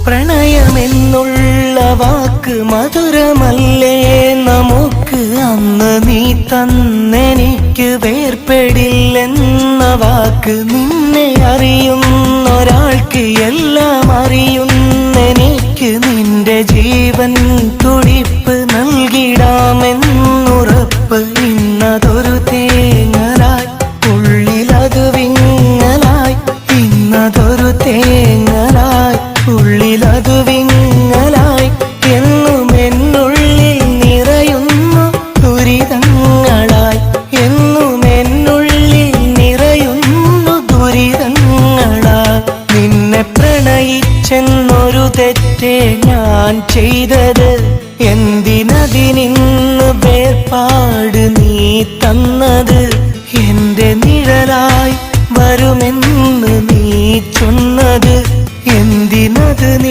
പ്രണയമെന്നുള്ള വാക്ക് മധുരമല്ലേ നമുക്ക്, അന്ന് നീ തന്നെനിക്ക് വേർപെടില്ലെന്ന വാക്ക്. നിന്നെ അറിയുന്നൊരാൾക്ക് എല്ലാം അറിയുന്നെനിക്ക്, നിന്റെ ജീവൻ തുടിപ്പ് നൽകിടാമെന്നുറപ്പ്. ഇന്നതൊരു തേങ്ങലായി ഉള്ളിലതു വിങ്ങലായി, ഇന്നതൊരു തേങ്ങലായി ഉള്ളിലതു വിങ്ങലായി. എന്നും എന്നുള്ളിൽ നിറയുന്നു ദുരിതങ്ങളായി, എന്നും എന്നുള്ളിൽ നിറയുന്നു ദുരിതങ്ങളായി. നിന്നെ പ്രണയിച്ചെന്നൊരു തെറ്റേ ഞാൻ ചെയ്തത്, എന്തിനതിനിന്ന് വേർപാട് നീ തന്നത്. എന്റെ നിഴലായി വരുമെന്ന് നീ ചൊന്നത്,